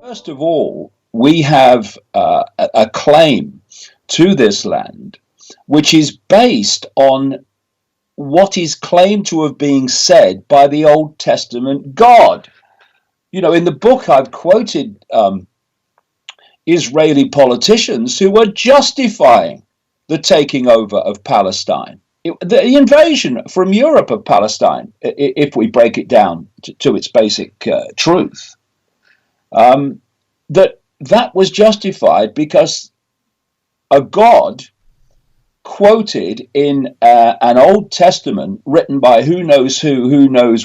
First of all, we have a claim to this land which is based on what is claimed to have been said by the Old Testament God. You know, in the book, I've quoted Israeli politicians who were justifying the taking over of Palestine, the invasion from Europe of Palestine, if we break it down to its basic truth. That was justified because a God quoted in an Old Testament written by who knows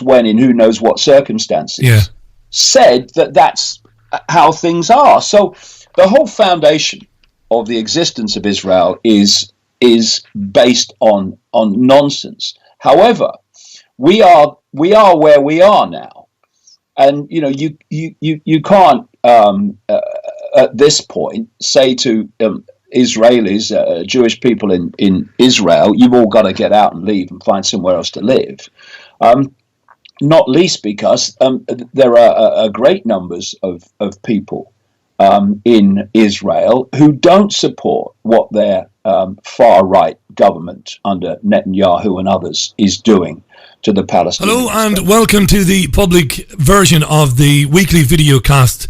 when, in who knows what circumstances, said that that's how things are. So the whole foundation of the existence of Israel is based on nonsense. However, we are where we are now, and you know you can't at this point say to Israelis, Jewish people in Israel, you've all got to get out and leave and find somewhere else to live. Not least because there are great numbers of people in Israel who don't support what their far-right government under Netanyahu and others is doing to the Palestinians. Hello and welcome to the public version of the weekly video cast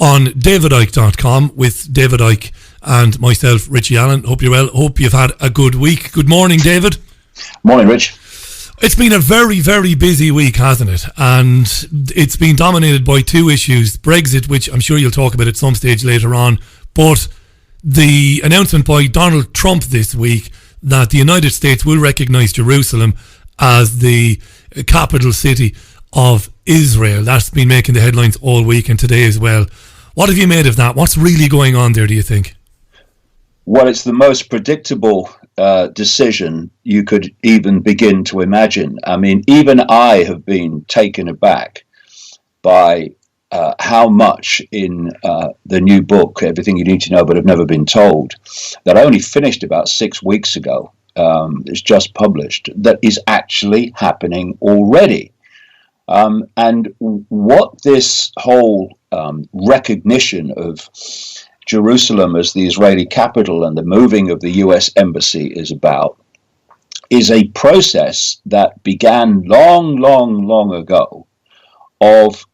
on davidicke.com with David Icke and myself, Richie Allen. Hope you're well. Hope you've had a good week. Good morning, David. Morning, Rich. It's been a very, very busy week, hasn't it? And it's been dominated by two issues. Brexit, which I'm sure you'll talk about at some stage later on, but the announcement by Donald Trump this week that the United States will recognise Jerusalem as the capital city of Israel. That's been making the headlines all week and today as well. What have you made of that? What's really going on there, do you think? Well, it's the most predictable decision you could even begin to imagine. I mean, even I have been taken aback by how much in the new book, Everything You Need to Know But Have Never Been Told, that I only finished about 6 weeks ago, it's just published, that is actually happening already. And what this whole recognition of Jerusalem as the Israeli capital and the moving of the US embassy is about is a process that began long ago of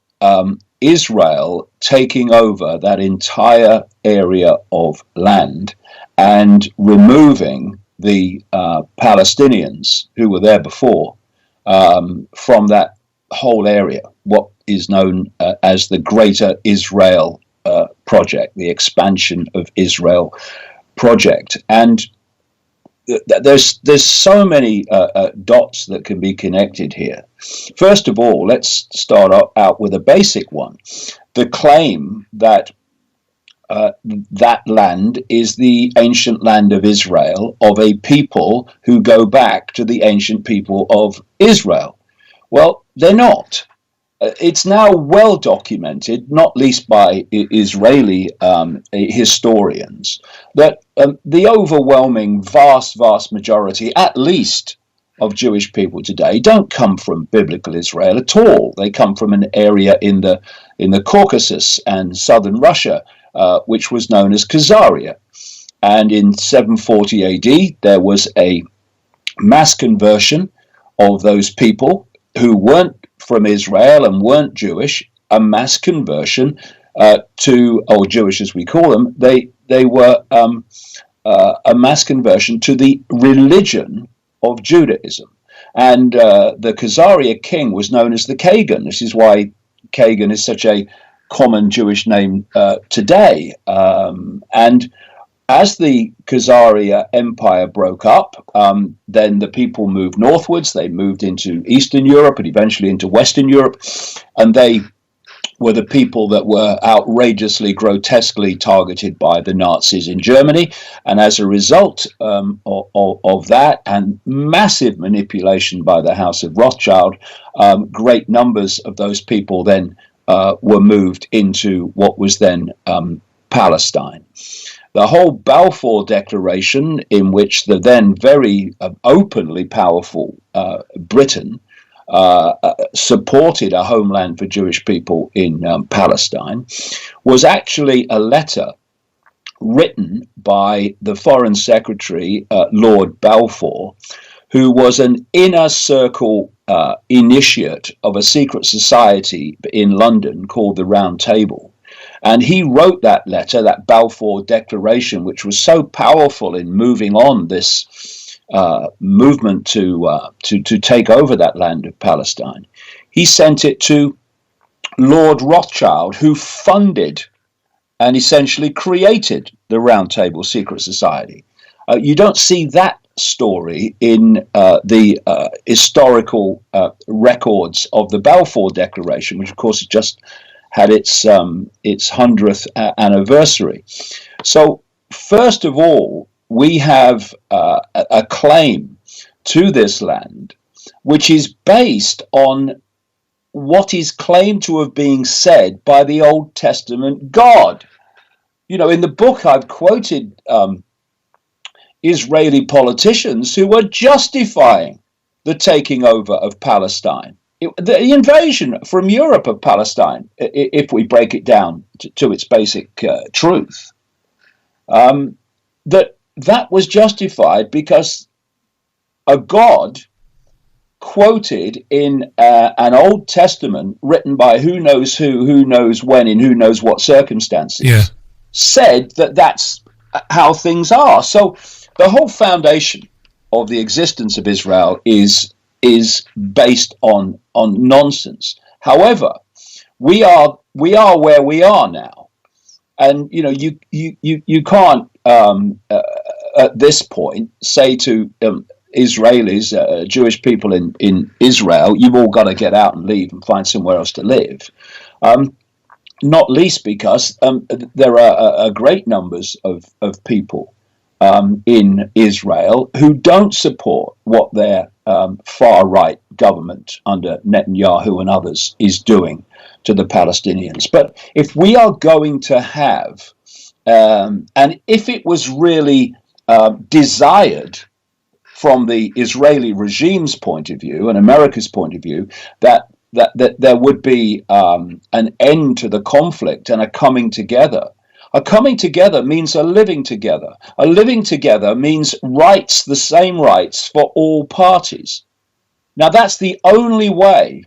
Israel taking over that entire area of land and removing the Palestinians who were there before from that whole area, what is known as the Greater Israel Project, the expansion of Israel project. And there's so many dots that can be connected here. First of all, let's start out with a basic one. The claim that that land is the ancient land of Israel, of a people who go back to the ancient people of Israel. Well, they're not. It's now well documented, not least by Israeli historians, that the overwhelming, vast majority, at least, of Jewish people today don't come from biblical Israel at all. They come from an area in the Caucasus and southern Russia, which was known as Khazar. And in 740 AD, there was a mass conversion of those people who weren't from Israel and weren't Jewish, a mass conversion to, or Jewish as we call them, they were a mass conversion to the religion of Judaism. And the Khazar king was known as the Kagan. This is why Kagan is such a common Jewish name today. And as the Khazar Empire broke up, then the people moved northwards. They moved into Eastern Europe and eventually into Western Europe. And they were the people that were outrageously, grotesquely targeted by the Nazis in Germany. And as a result of that and massive manipulation by the House of Rothschild, great numbers of those people then were moved into what was then Palestine. The whole Balfour Declaration, in which the then very openly powerful Britain supported a homeland for Jewish people in Palestine, was actually a letter written by the Foreign Secretary, Lord Balfour, who was an inner circle initiate of a secret society in London called the Round Table. And he wrote that letter, that Balfour Declaration, which was so powerful in moving on this movement to take over that land of Palestine. He sent it to Lord Rothschild, who funded and essentially created the Round Table Secret Society. You don't see that story in the historical records of the Balfour Declaration, which of course just had its 100th anniversary. So first of all, we have a claim to this land, which is based on what is claimed to have been said by the Old Testament God. You know, in the book I've quoted Israeli politicians who were justifying the taking over of Palestine, the invasion from Europe of Palestine, if we break it down to its basic truth. That was justified because a God quoted in an Old Testament written by who knows when, in who knows what circumstances, said that that's how things are. So the whole foundation of the existence of Israel is based on nonsense. However, we are where we are now, and you know you can't at this point say to Israelis, Jewish people in Israel, you've all got to get out and leave and find somewhere else to live. Not least because there are great numbers of people in Israel who don't support what their far-right government under Netanyahu and others is doing to the Palestinians. But if we are going to have, and if it was really desired from the Israeli regime's point of view and America's point of view, that there would be an end to the conflict and a coming together. A coming together means a living together. A living together means rights, the same rights for all parties. Now, that's the only way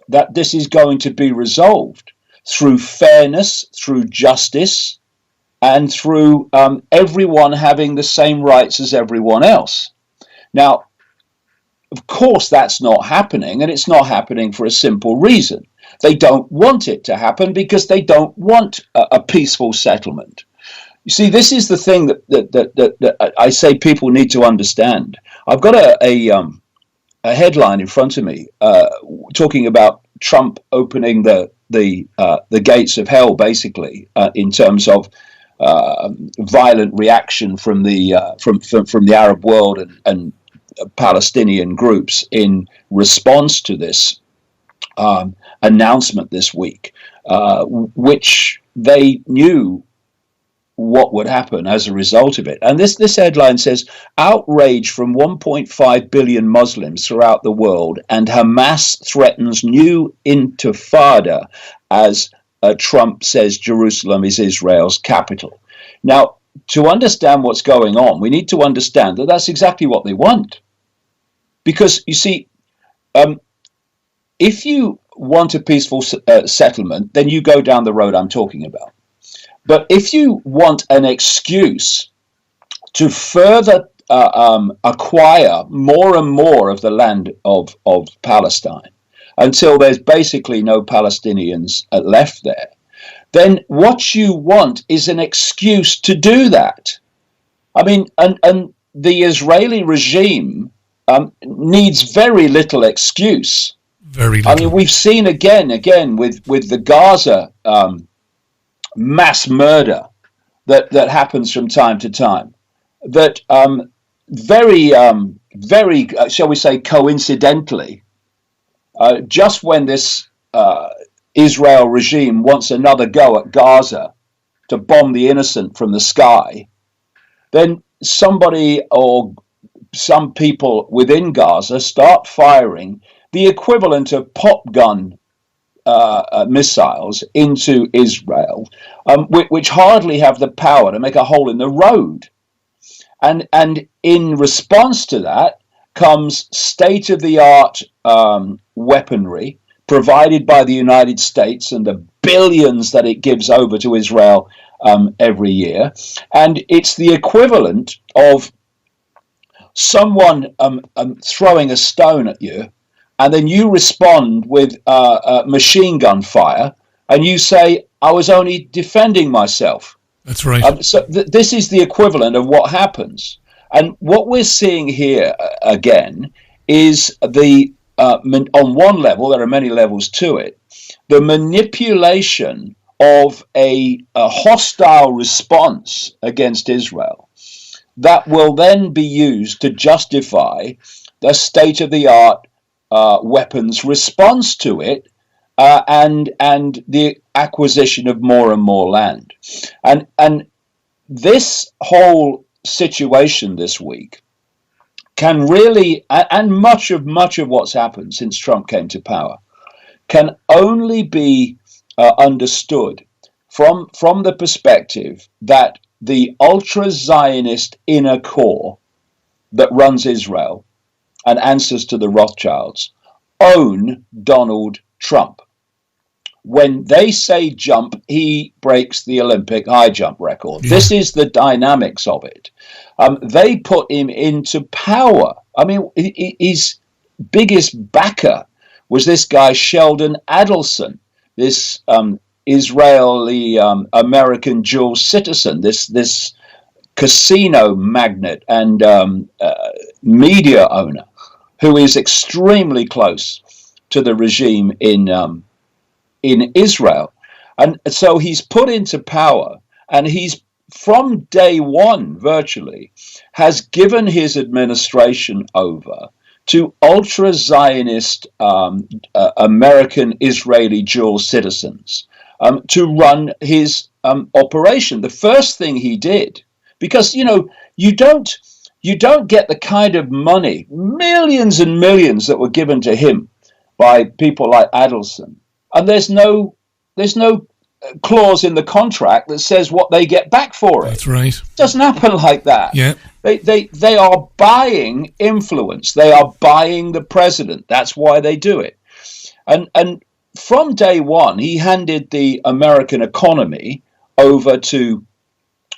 that this is going to be resolved, through fairness, through justice, and through everyone having the same rights as everyone else. Now, of course, that's not happening, and it's not happening for a simple reason. They don't want it to happen because they don't want a peaceful settlement. You see, this is the thing that I say people need to understand. I've got a headline in front of me talking about Trump opening the gates of hell, basically, in terms of violent reaction from the Arab world and Palestinian groups in response to this announcement this week, which they knew what would happen as a result of it. And this headline says, outrage from 1.5 billion Muslims throughout the world, and Hamas threatens new intifada as Trump says Jerusalem is Israel's capital. Now, to understand what's going on, we need to understand that that's exactly what they want. Because, you see, if you want a peaceful settlement, then you go down the road I'm talking about. But if you want an excuse to further acquire more and more of the land of Palestine until there's basically no Palestinians left there, then what you want is an excuse to do that. I mean, and the Israeli regime needs very little excuse. Very little. I mean, we've seen again with the Gaza mass murder that happens from time to time. That very, shall we say, coincidentally, just when this Israel regime wants another go at Gaza to bomb the innocent from the sky, then somebody or some people within Gaza start firing the equivalent of pop gun missiles into Israel, which hardly have the power to make a hole in the road. And in response to that comes state-of-the-art weaponry provided by the United States and the billions that it gives over to Israel every year. And it's the equivalent of someone throwing a stone at you, and then you respond with machine gun fire, and you say, I was only defending myself. That's right. So this is the equivalent of what happens. And what we're seeing here, again, is on one level, there are many levels to it, the manipulation of a hostile response against Israel that will then be used to justify the state-of-the-art weapons response to it, and the acquisition of more and more land. And this whole situation this week can really, and much of what's happened since Trump came to power, can only be understood from the perspective that the ultra-Zionist inner core that runs Israel and answers to the Rothschilds own Donald Trump. When they say jump, he breaks the Olympic high jump record. Yeah. This is the dynamics of it. They put him into power. I mean, his biggest backer was this guy, Sheldon Adelson, this Israeli American dual citizen, this casino magnate and media owner who is extremely close to the regime in Israel. And so he's put into power, and he's from day one virtually has given his administration over to ultra-Zionist American Israeli dual citizens to run his operation. The first thing he did, because you don't get the kind of money, millions and millions, that were given to him by people like Adelson, and there's no clause in the contract that says what they get back for it. That's right. It doesn't happen like that. Yeah. They are buying influence. They are buying the president. That's why they do it. And from day one, he handed the American economy over to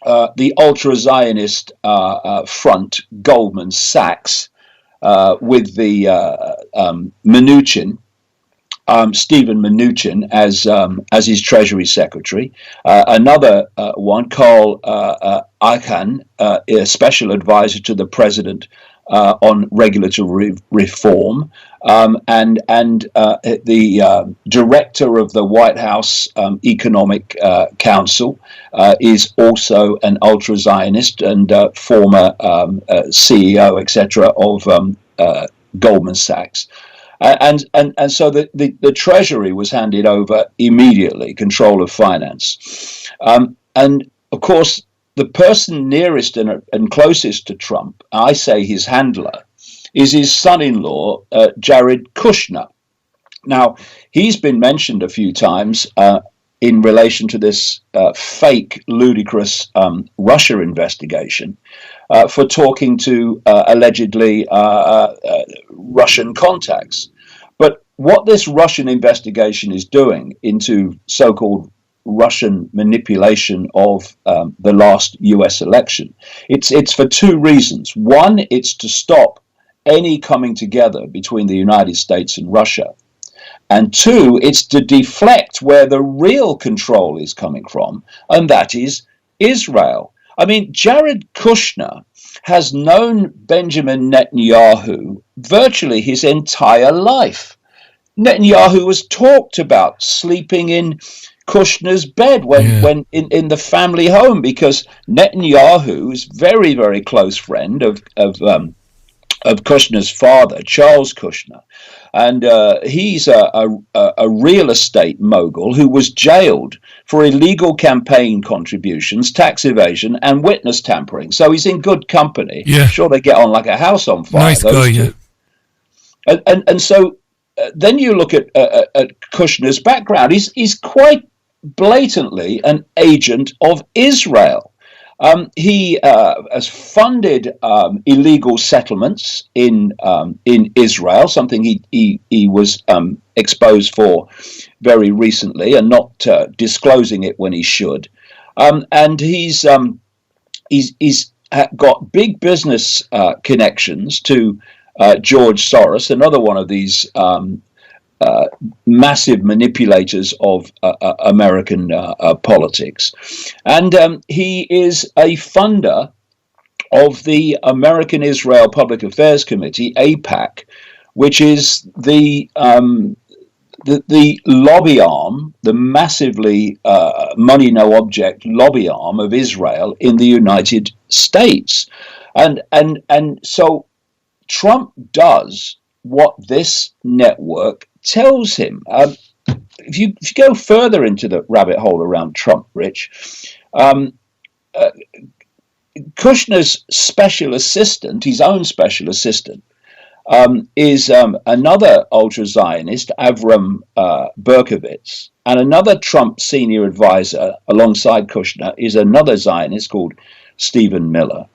the ultra-Zionist front, Goldman Sachs, with the Mnuchin, Stephen Mnuchin, as his Treasury Secretary. Another one, Carl Icke, a special advisor to the president on regulatory reform, and the director of the White House Economic Council is also an ultra-Zionist and former CEO, etc., of Goldman Sachs. And so the Treasury was handed over immediately, control of finance. And of course, the person nearest and closest to Trump, I say his handler, is his son-in-law, Jared Kushner. Now, he's been mentioned a few times in relation to this fake, ludicrous Russia investigation for talking to allegedly Russian contacts. But what this Russian investigation is doing into so-called Russian manipulation of the last US election, it's for two reasons. One, it's to stop any coming together between the United States and Russia. And two, it's to deflect where the real control is coming from, and that is Israel. I mean, Jared Kushner has known Benjamin Netanyahu virtually his entire life. Netanyahu was talked about sleeping in Kushner's bed when in the family home, because Netanyahu is very, very close friend of Kushner's father, Charles Kushner. And he's a real estate mogul who was jailed for illegal campaign contributions, tax evasion, and witness tampering. So he's in good company. Yeah. Sure, they get on like a house on fire. Nice guy, yeah. And so then you look at Kushner's background. He's quite blatantly an agent of Israel. He has funded illegal settlements in Israel, something he was exposed for very recently, and not disclosing it when he should. And he's got big business connections to George Soros, another one of these massive manipulators of American politics. And he is a funder of the American Israel Public Affairs Committee, AIPAC, which is the lobby arm, the massively money no object lobby arm of Israel in the United States. And so Trump does what this network tells him. If you go further into the rabbit hole around Trump, Rich, Kushner's special assistant, his own special assistant, is another ultra-Zionist, Avram Berkowitz, and another Trump senior advisor alongside Kushner is another Zionist called Stephen Miller.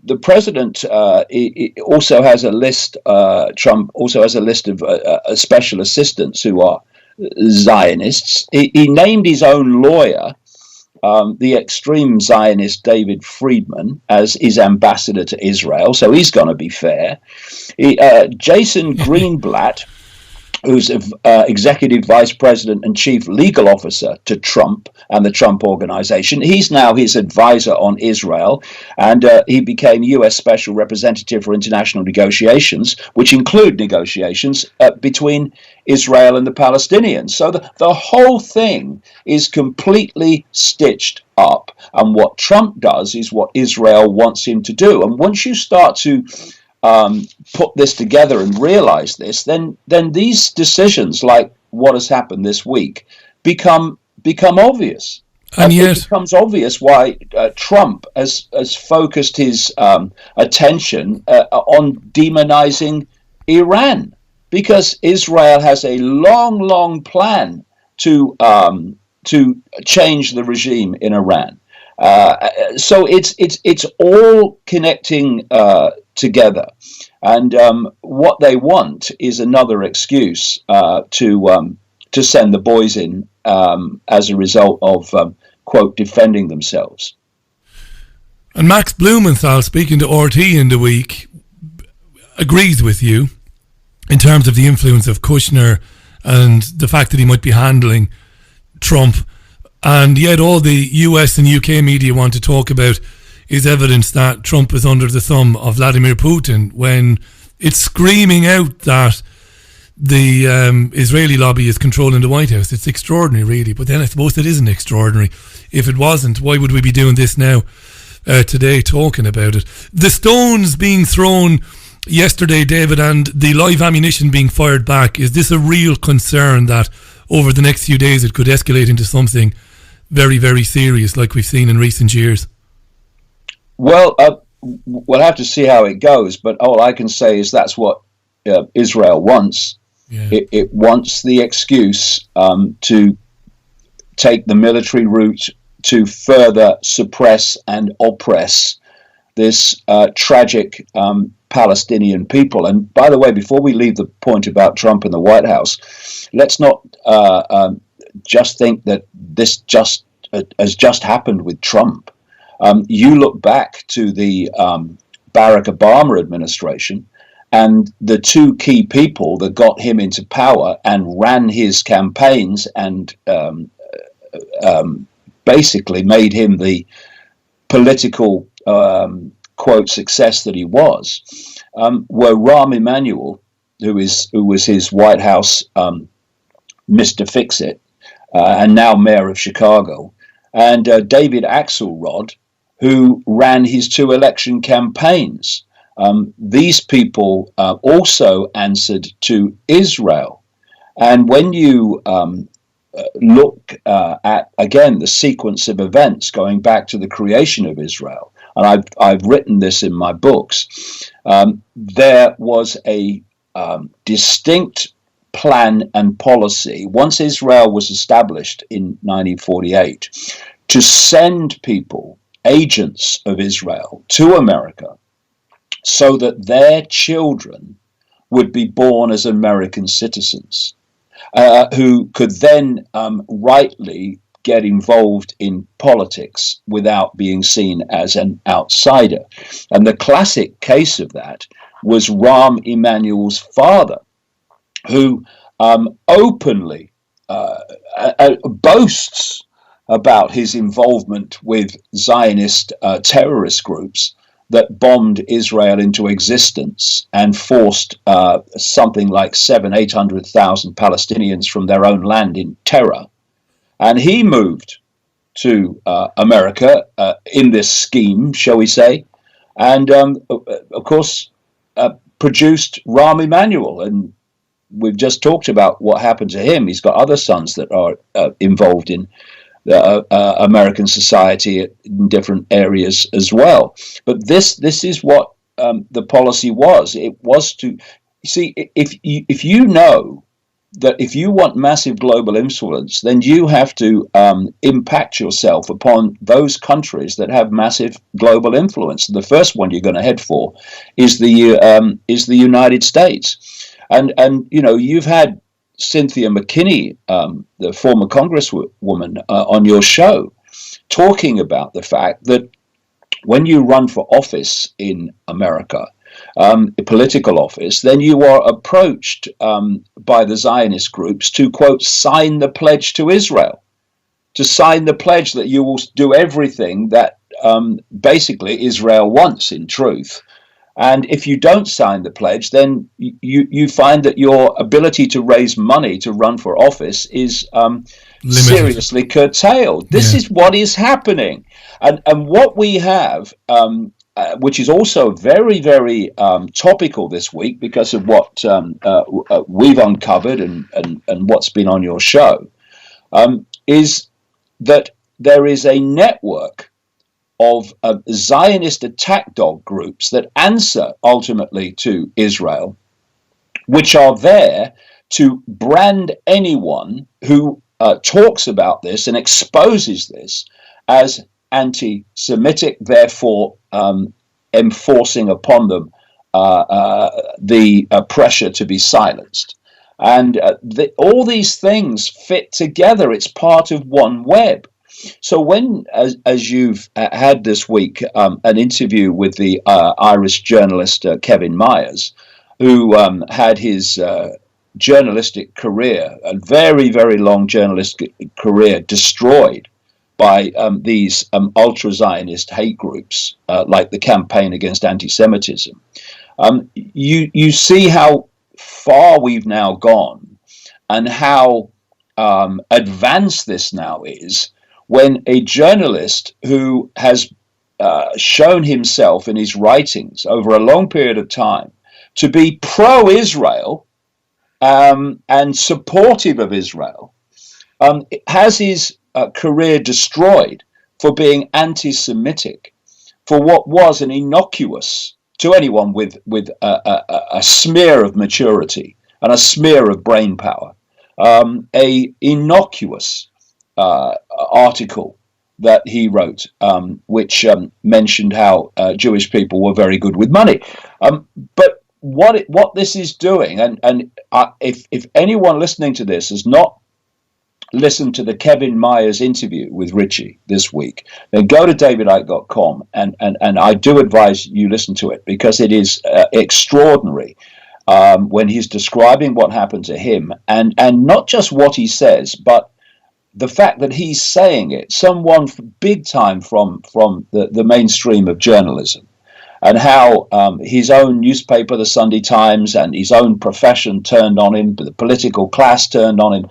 The president also has a list, Trump also has a list of special assistants who are Zionists. He named his own lawyer, the extreme Zionist David Friedman, as his ambassador to Israel, so he's going to be fair. Jason Greenblatt, who's executive vice president and chief legal officer to Trump and the Trump organization. He's now his advisor on Israel, and he became U.S. Special Representative for International Negotiations, which include negotiations between Israel and the Palestinians. So the whole thing is completely stitched up, and what Trump does is what Israel wants him to do. And once you start to put this together and realize this, then these decisions, like what has happened this week, become obvious. And yet, it becomes obvious why Trump has focused his attention on demonizing Iran, because Israel has a long plan to change the regime in Iran. So it's all connecting together, and what they want is another excuse to send the boys in as a result of quote defending themselves. And Max Blumenthal, speaking to RT in the week, agrees with you in terms of the influence of Kushner and the fact that he might be handling Trump. And yet all the US and UK media want to talk about is evidence that Trump is under the thumb of Vladimir Putin, when it's screaming out that the Israeli lobby is controlling the White House. It's extraordinary, really. But then I suppose it isn't extraordinary. If it wasn't, why would we be doing this now, today, talking about it? The stones being thrown yesterday, David, and the live ammunition being fired back, is this a real concern that over the next few days it could escalate into something very, very serious like we've seen in recent years? Well, we'll have to see how it goes, but all I can say is that's what Israel wants. Yeah. It wants the excuse to take the military route to further suppress and oppress this tragic Palestinian people. And by the way, before we leave the point about Trump and the White House, let's not just think that this has just happened with Trump. You look back to the Barack Obama administration, and the two key people that got him into power and ran his campaigns and basically made him the political quote success that he was, were Rahm Emanuel, who was his White House Mr. Fix-It, and now mayor of Chicago, and David Axelrod, who ran his two election campaigns. These people also answered to Israel. And when you look at, again, the sequence of events going back to the creation of Israel, and I've written this in my books, there was a distinct plan and policy, once Israel was established in 1948, to send people, agents of Israel, to America so that their children would be born as American citizens, who could then rightly get involved in politics without being seen as an outsider. And the classic case of that was Rahm Emanuel's father, who openly boasts about his involvement with Zionist terrorist groups that bombed Israel into existence and forced something like 800,000 Palestinians from their own land in terror. And he moved to America in this scheme, shall we say, and of course produced Rahm Emanuel. And we've just talked about what happened to him. He's got other sons that are involved in American society in different areas as well. But this is what the policy was. It was to see, if you know that if you want massive global influence, then you have to impact yourself upon those countries that have massive global influence. The first one you're going to head for is the United States, and you know, you've had Cynthia McKinney, the former Congresswoman, on your show, talking about the fact that when you run for office in America, a political office, then you are approached by the Zionist groups to, quote, sign the pledge to Israel, to sign the pledge that you will do everything that basically Israel wants, in truth. And if you don't sign the pledge, then you find that your ability to raise money to run for office is seriously curtailed. This is what is happening. And what we have, which is also very, very topical this week because of what we've uncovered and what's been on your show, is that there is a network of Zionist attack dog groups that answer ultimately to Israel, which are there to brand anyone who talks about this and exposes this as anti-Semitic, therefore enforcing upon them the pressure to be silenced. And all these things fit together. It's part of one web. So when, as you've had this week, an interview with the Irish journalist Kevin Myers, who had his journalistic career, a very, very long journalistic career, destroyed by these ultra-Zionist hate groups, like the Campaign Against Anti-Semitism, you see how far we've now gone and how advanced this now is, when a journalist who has shown himself in his writings over a long period of time to be pro-Israel and supportive of Israel has his career destroyed for being anti-Semitic, for what was an innocuous, to anyone with a smear of maturity and a smear of brain power, a innocuous article that he wrote, which mentioned how Jewish people were very good with money. But what this is doing, and if anyone listening to this has not listened to the Kevin Myers interview with Richie this week, then go to davidicke.com and I do advise you listen to it, because it is extraordinary when he's describing what happened to him, and not just what he says, but the fact that he's saying it, someone big time from the mainstream of journalism, and how his own newspaper, the Sunday Times, and his own profession turned on him, the political class turned on him,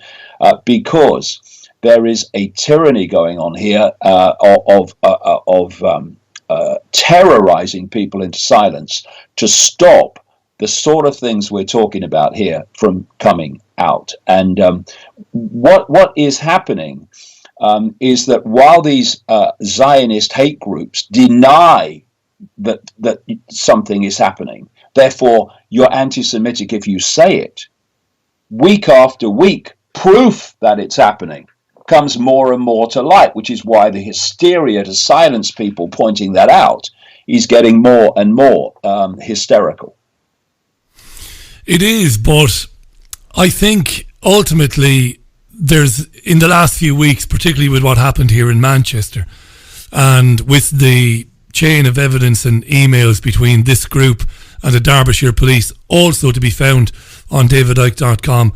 because there is a tyranny going on here of terrorizing people into silence to stop the sort of things we're talking about here from coming out. And what is happening is that while these Zionist hate groups deny that something is happening, Therefore, you're anti-Semitic if you say it. Week after week, proof that it's happening comes more and more to light, which is why the hysteria to silence people pointing that out is getting more and more hysterical. It is, but I think ultimately there's, in the last few weeks, particularly with what happened here in Manchester, and with the chain of evidence and emails between this group and the Derbyshire police, also to be found on davidicke.com,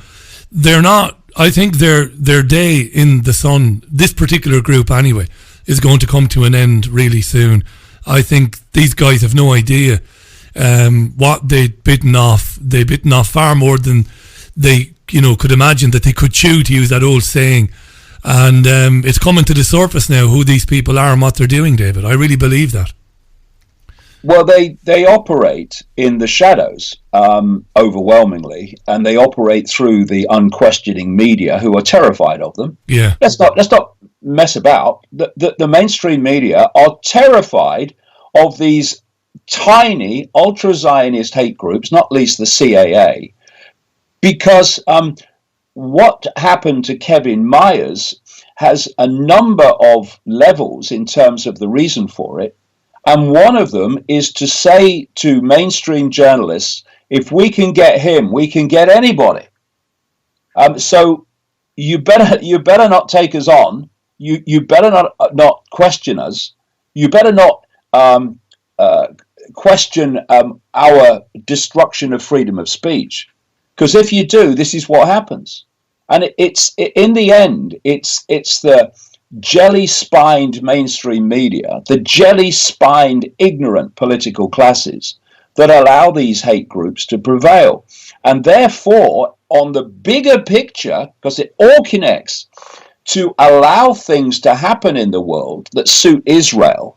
they're not, I think their day in the sun, this particular group anyway, is going to come to an end really soon. I think these guys have no idea what they'd bitten off. They've bitten off far more than they, could imagine that they could chew, to use that old saying. And it's coming to the surface now who these people are and what they're doing, David. I really believe that. Well, they operate in the shadows overwhelmingly, and they operate through the unquestioning media, who are terrified of them. Yeah. Let's not mess about. The mainstream media are terrified of these tiny ultra-Zionist hate groups, not least the CAA, because what happened to Kevin Myers has a number of levels in terms of the reason for it. And one of them is to say to mainstream journalists, if we can get him, we can get anybody. So you better not take us on. You better not question us. You better not question our destruction of freedom of speech. Because if you do, this is what happens. And it's in the end, it's the jelly-spined mainstream media, the jelly-spined ignorant political classes that allow these hate groups to prevail. And therefore, on the bigger picture, because it all connects, to allow things to happen in the world that suit Israel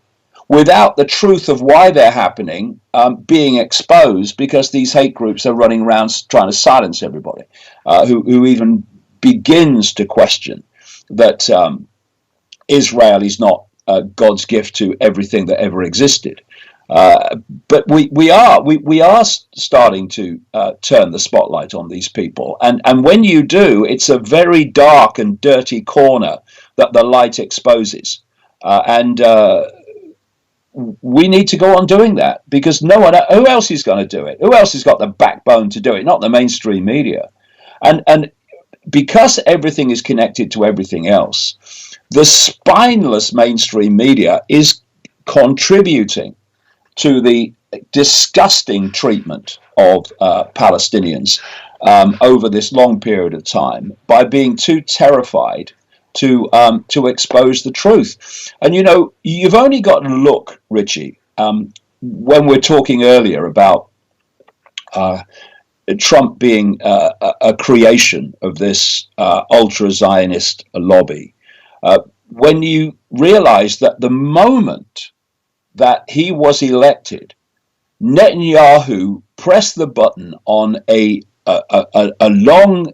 without the truth of why they're happening being exposed, because these hate groups are running around trying to silence everybody who even begins to question that Israel is not God's gift to everything that ever existed. But we are starting to turn the spotlight on these people. And when you do, it's a very dark and dirty corner that the light exposes. And we need to go on doing that, because no one, who else is going to do it? Who else has got the backbone to do it? Not the mainstream media. And because everything is connected to everything else, the spineless mainstream media is contributing to the disgusting treatment of Palestinians over this long period of time by being too terrified to expose the truth. And you've only got to look, Richie, when we're talking earlier about Trump being a creation of this ultra-Zionist lobby. When you realize that the moment that he was elected, Netanyahu pressed the button on a long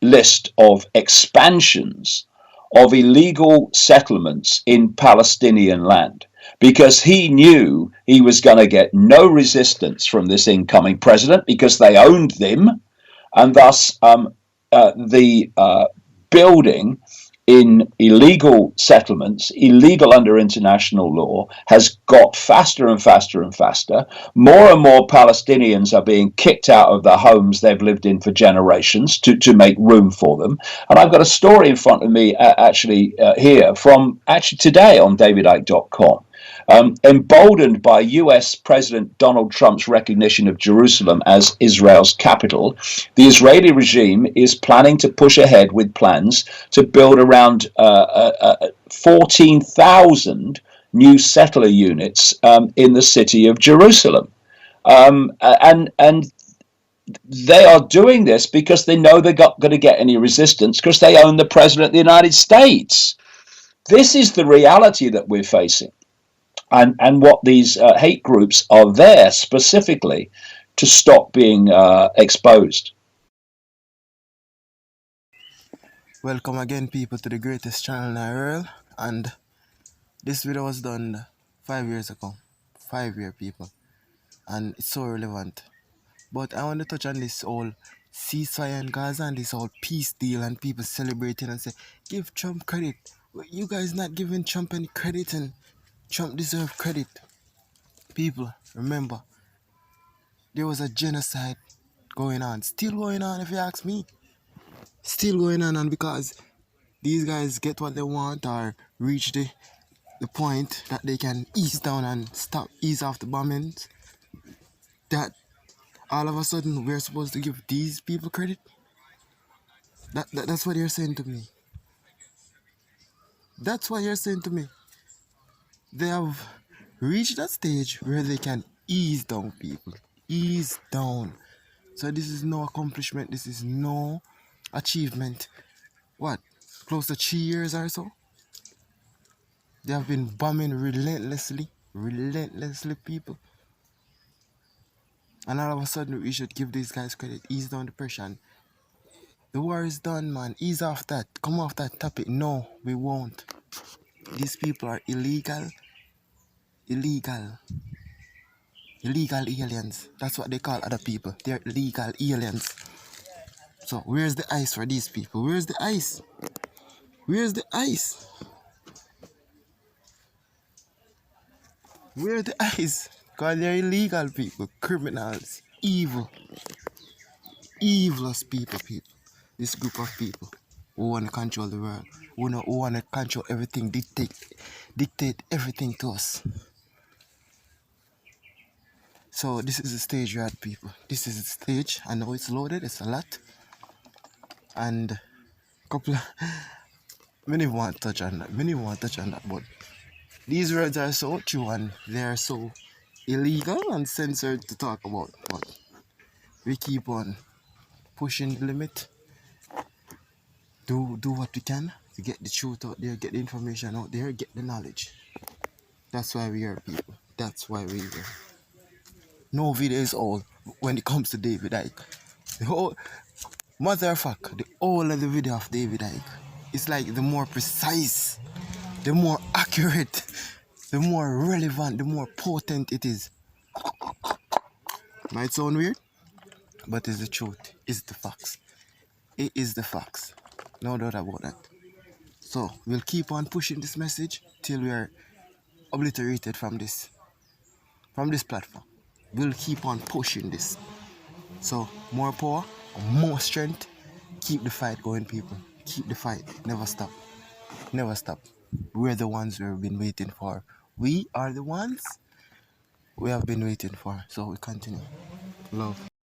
list of expansions of illegal settlements in Palestinian land, because he knew he was going to get no resistance from this incoming president, because they owned them, and thus the building in illegal settlements, illegal under international law, has got faster and faster and faster. More and more Palestinians are being kicked out of the homes they've lived in for generations to make room for them. And I've got a story in front of me here from today on davidicke.com. Emboldened by US President Donald Trump's recognition of Jerusalem as Israel's capital, the Israeli regime is planning to push ahead with plans to build around 14,000 new settler units in the city of Jerusalem. And they are doing this because they know they're not going to get any resistance, because they own the President of the United States. This is the reality that we're facing. And what these hate groups are there specifically to stop being exposed. Welcome again, people, to the greatest channel in the world. And this video was done 5 years ago. 5 year, people. And it's so relevant. But I want to touch on this whole ceasefire in Gaza and this whole peace deal and people celebrating and say, give Trump credit. Well, you guys not giving Trump any credit, and Trump deserve credit. People, remember, there was a genocide going on. Still going on, if you ask me. Still going on, and because these guys get what they want or reach the point that they can ease down and ease off the bombings, that all of a sudden we're supposed to give these people credit? That's what you're saying to me. That's what you're saying to me. They have reached that stage where they can ease down people. Ease down. So this is no accomplishment. This is no achievement. What? Close to 3 years or so? They have been bombing relentlessly. Relentlessly, people. And all of a sudden we should give these guys credit. Ease down the pressure. And the war is done, man. Ease off that. Come off that topic. No, we won't. These people are illegal. Illegal aliens. That's what they call other people. They're illegal aliens. So where's the ice for these people? Where's the ice? Where's the ice? Where's the ice? Because they're illegal people, criminals, evil. Evilest people. This group of people who want to control the world, who want to control everything, dictate everything to us. So this is the stage you're at, people. This is the stage. I know it's loaded, it's a lot. And couple of many want to touch on that, but these words are so true and they are so illegal and censored to talk about. But we keep on pushing the limit. Do what we can to get the truth out there, get the information out there, get the knowledge. That's why we're here, people. That's why we're here. No video is old when it comes to David Icke. The whole matter of fact, the whole of the video of David Icke, it's like the more precise, the more accurate, the more relevant, the more potent it is. Might sound weird, but it's the truth. It's the facts. It is the facts. No doubt about that. So we'll keep on pushing this message till we are obliterated from this platform. We'll keep on pushing this. So more power, more strength. Keep the fight going, people. Keep the fight. Never stop. Never stop. We're the ones we've been waiting for. We are the ones we have been waiting for. So we continue. Love.